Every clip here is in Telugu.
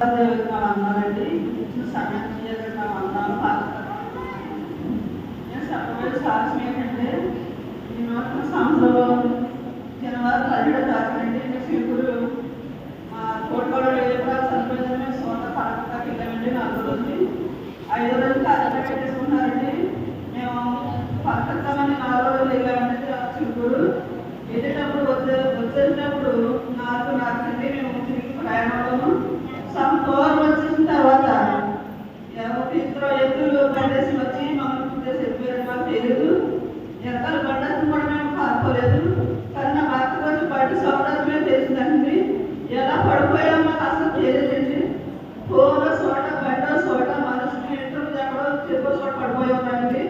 అన్నారండి. ఇచ్చిన సమయానికి అన్నాను. నేను చెప్పబోయే సాక్ష్యం ఏంటంటే, ఈ నూతన సంవత్సరంలో జనవరి 17వ తారీఖునండి శ్రీగురు మా తోటలో ఎప్పుడు చనిపోయిందని మేము సొంత పడకకి వెళ్ళామండి. 4 రోజులు 5 రోజులు అర్థం పెట్టేసుకున్నారండి. మేము పక్కమని 4 రోజులు వెళ్ళామండి శ్రీగురు. వెళ్ళేటప్పుడు వచ్చేటప్పుడు 4:30 మేము తిరిగి ప్రయాణంలోను దూరం వచ్చిన తర్వాత ఇద్దరు ఎద్దులు బండేసి వచ్చి మమ్మల్ని పుట్టేసి వెళ్ళిపోయారు. మాకు తెలియదు. వెనకాల బండేసి కూడా మేము కాకపోలేదు. కానీ నా భర్త వచ్చి బండి సౌకర్యమే తెలిసిందండి. ఎలా పడిపోయామో మాకు అసలు తెలియదండి. ఫోన్లో చోట బండ చోట మనుషులు ఇంట్లో ఎక్కడో చెరువు చోట పడిపోయామండి.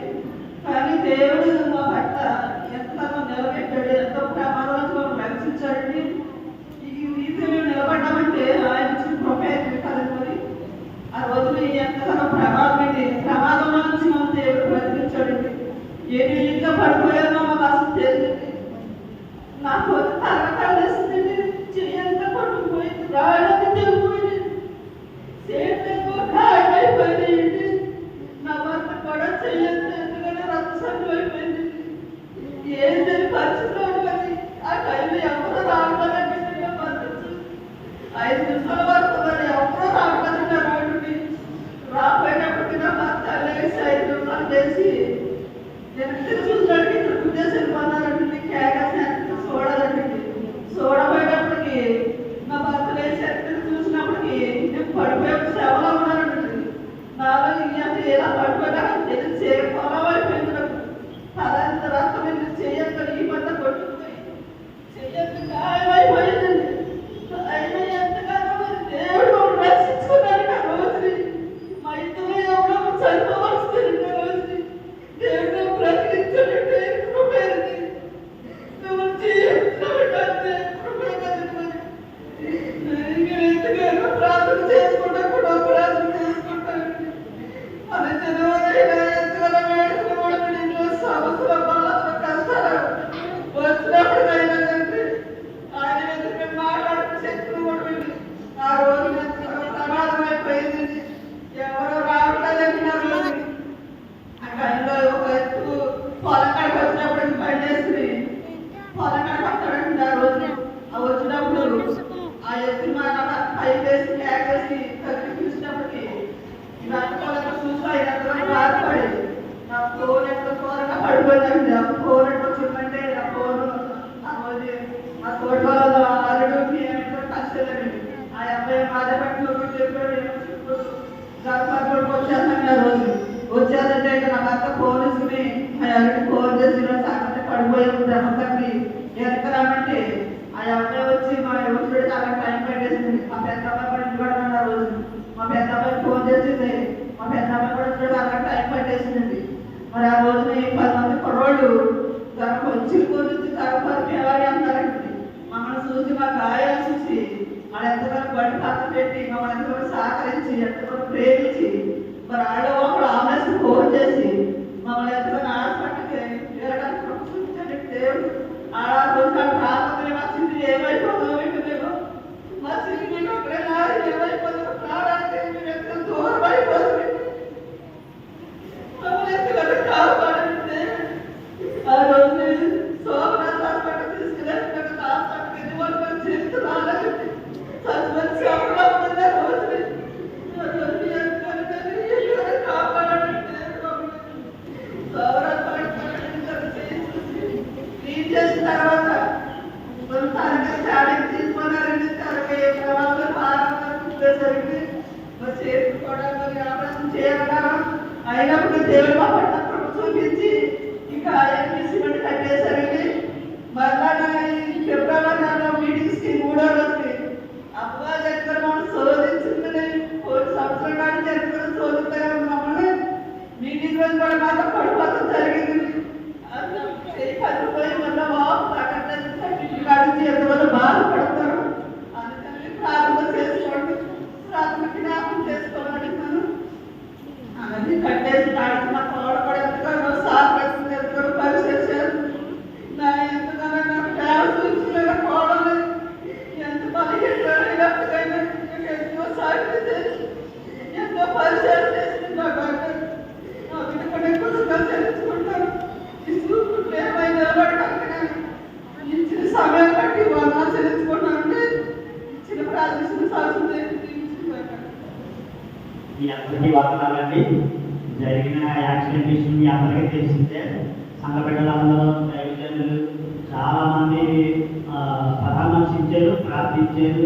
కానీ దేవుడు మా భర్త ఎంతగానో నిలబెట్టాడు. ఎంతో ప్రమాదంలో రక్షించాడండి. మేము నిలబడ్డామంటే ఆయన కృపేది కదండి. ఆ రోజున ఎంతగానో ప్రమాదంలో నుంచి మన దేవుడు బ్రతికించాడండి. ఏది ఇంట్లో పడిపోయానో మాకు అసలు తెలియదండి. నాకు తరగతాలేసిందండి. చెయ్యంతా పట్టుకుపోయింది. రాయడానికి తెగిపోయింది. చేతులు గాయమైపోయింది. నా భర్త కూడా చెయ్యంత ఎందుకంటే రక్తసంగం అయిపోయింది. ఏం తెలియని పరిస్థితిలో ఉన్నది. ఆ టైంలో ఎవరు రావడానికి 5 నిమిషాల వరకు మరి ఎవరో రావడానికి రోడ్డుకి రాబోయేటప్పటికి నా భర్త లేచి 5 నిమిషాలు చేసి నేను చూసినట్టు ఇక్కడ గుద్దేసి వెళ్ళిపోతానండి. కేకసి చూడాలండి. చూడబోయేటప్పటికి నా భర్త లేచి చూసినప్పటికి నేను పడిపోయే సేవలో ఉన్నానండి. నాలో ఇలా పడిపోయినా తెలిసి పొలం అయిపోయింది. నాకు తలంత రక్తం ఎందుకు చెయ్యక ఈ మధ్య కొట్టుకుపోయి చెయ్యక గాయమైపోయిందండి. అయినా ఎంతగానో దేవుడు రక్షించుకున్నాడు. ఆ రోజుని మా ఇంట్లో ఎవరో చనిపోవలసింది. ఆ రోజుని దేవుడు బ్రతికించాడంటే కృపేది. నువ్వు జీవించాలంటే కృపే కదండి. ఎంతగానో ప్రార్థన చేసుకుంటా కూడా ప్రార్థన చేసుకుంటానండి. మన జనవరైనా ఎంతగానో వేడుకలు కూడా ఇంట్లో సంవత్సరం బాధలు కష్టాలు వచ్చినప్పుడైనా తండ్రి ఆయన ఎందుకు మాట్లాడుతూ శక్తులు కూడా ఆ రోజు ప్రమాదం అయిపోయింది. ఎవరో రావట్లేదండి. నా రోజు ఆ టైంలో ఒక ఎత్తు పొలకాడికి వచ్చినప్పుడు బండేసి పొలకాడికి వస్తాడండి. ఆ రోజు ఆ వచ్చినప్పుడు ఆ ఎత్తు మన పైకేసి కేకేసి తగ్గి చూసినప్పటికీ ఇదంతా చూసి ఆయన ఎంతగానో బాధపడి నా ఫోన్ ఎక్కడ త్వరగా పడిపోయిందండి. ఆ ఫోన్ ఎక్కడ వచ్చిందంటే ఆ ఫోన్ ఆ రోజు మా తోట అల్లుడు ఏమిటో కష్టలేదండి. ఆ అబ్బాయి బాధపడి చెప్పాడు. గర్భపడికి వచ్చేస్తాను. ఆ రోజు వచ్చేదంటే ఇక నా భర్త ఫోన్ తీసుకుని మా అల్లుడు ఫోన్ చేసి సంగతి పడిపోయాము ధర్మతకి ఎక్కరామంటే ఆ అబ్బాయి వచ్చి మా యువకుడు చాలా టైం పెట్టేసింది. మా పెద్ద అబ్బాయి కూడా ఇంటిపడుతున్నాడు. ఆ రోజు మా పెద్ద అబ్బాయి ఫోన్ చేసింది. మా పెద్ద అబ్బాయి కూడా చాలా టైం పెట్టేసిందండి. మరి ఆ రోజున 10 మంది కుర్రోళ్ళు చిలుకూరు గర్భపడికి ఎవరి అంటారండి. మమ్మల్ని చూసి మా గాయాలు చూసి వాళ్ళు ఎంతగానో బడి పక్కన పెట్టి మమ్మల్ని ఎంతగానో సహకరించి ఎంతగానో ప్రేమించి మరి ఆడ ఒకడు ఆమెస్ ఫోన్ చేసి మమ్మల్ని ఎంతగానో హాస్పిటల్కి వెళ్ళడానికి చూపించండి. దేవుడు ఆడ రోజు రాకపోతే మా చింది ఏమైపోతుందో మీకు మా చింది ఒకరేనా ఏమైపోతుందో ప్రాణానికి మీరు ఎంత దూరం అయిపోతుంది. మమ్మల్ని ఎంతగానో కాపాడండి. ఆ రోజు సోమనాథ్ హాస్పిటల్ తీసుకెళ్ళారు. హాస్పిటల్ ఎదురు చేస్తున్నారండి. సస్పెన్స్ ఎవరో ఉంది. ఆ రోజు కాపాడండి. క్లీన్ చేసిన తర్వాత తరగతి తీసుకున్నారండి. తరగతి ప్రమాదంలో పారేసరికి చేతి కూడా మరి ఆపరేషన్ చేయగలరా అయినప్పుడు దేవుడు మా పట్ల చూపించి ఇంకా సిమెంట్ కట్టేసరికి మళ్ళా ఫిబ్రవరి మీటింగ్స్కి 3వ రోజుకి అబ్బా దగ్గర మనం శోధించుకుని 1 సంవత్సరం నాటి జరుగుతున్న శోధిస్తారా మమ్మల్ని మీటింగ్ రోజు కూడా మాతో పడిపోవడం జరిగింది. పడిపోయి మళ్ళీ ఎంతవల్ల బాధపడతారు. అందుకని ప్రార్థన చేసుకోండి. ప్రార్థన జ్ఞాపకం చేసుకోవాలని అవన్నీ కట్టేసి మా తోడ మీ అందరికీ వందనాలండి. జరిగిన యాక్సిడెంట్ విషయం మీ అందరికీ తెలిసిందే. సంఘ బిడ్డలందరూ దైవజనులు చాలామంది పరామర్శించారు, ప్రార్థించారు.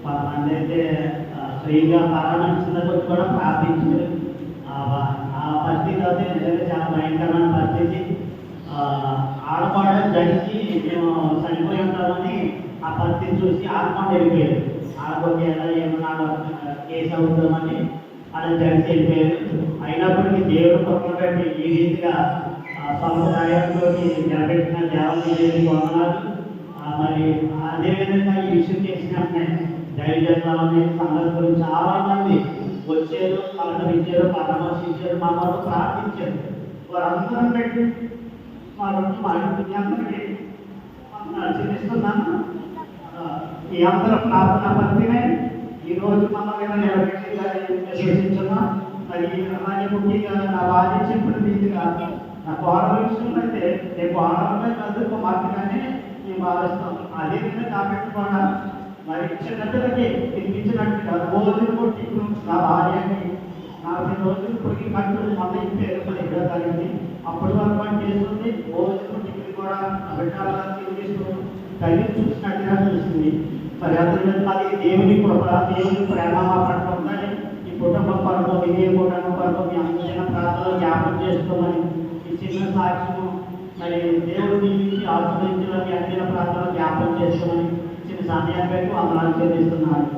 కొంతమంది అయితే స్వయంగా పరామర్శించినప్పుడు కూడా ప్రార్థించారు. ఆ పరిస్థితి అయితే నిజంగా చాలా భయంకరమైన పరిస్థితి. ఆడపాడలు జరిగి మేము చనిపోయి ఉంటామని ఆ పరిస్థితి చూసి ఆడపాడు వెళ్ళిపోయారు. ఆడపోతే ఎలా ఏమన్నా కేసు అవుతామని అలా జరిగి వెళ్ళిపోయారు. అయినప్పటికీ దేవుడు పక్కన పెట్టి ఈ రీతిగా సంప్రదాయంలో నిలబెట్టిన దేవాలయానికి వందనాలు. మరి అదేవిధంగా ఈ విషయం చేసినట్టే దైవజనులని సంఘస్థులు చాలా మంది వచ్చారు, పలకరించారు, పరామర్శించారు, మమ్మల్ని ప్రార్థించారు. వారందరం పెట్టి మా అందరికీ చూపిస్తున్నాను. ఈ అందరూ ప్రార్థన పత్రినే ఈరోజు మమ్మల్ని నిలబెట్టి సూచించున్నాం. మరి అలాగే ముఖ్యంగా నా భార్య చెప్పిన రీతిగా నా కోడల విషయంలో అయితే రేపు ఆడమే కాదు కుమార్తెగానే మేము భావిస్తాం. అదేవిధంగా కాబట్టి కూడా మరి చిన్నపిల్లకి తినిపించినట్టుగా రోజులు కొట్టి నా భార్యకి 40 రోజులు పొడిగి కట్టు మళ్ళీ పేరు 17వ తారీఖు అప్పటి వరకు పని చేస్తుంది. రోజులు టికెట్ కూడా పెట్టాలని తినిపిస్తూ తల్లి చూసినట్టుగా చూసింది. మరి అది దేవుని కృప, దేవుని ప్రేమ పట్ల ఉందని ఈ కుటుంబం పట్ల ఇదే కుటుంబం పట్ల మీ అందమైన ప్రాంతాల్లో జ్ఞాపకం చేసుకోమని ఈ చిన్న సాక్ష్యము మరి దేవుడు దీనికి ఆశ్రయించాలని అందిన ప్రాంతాల్లో జ్ఞాపకం చేసుకోమని చిన్న సమయాన్ని పెట్టి వందనాలు చెల్లిస్తున్నాను.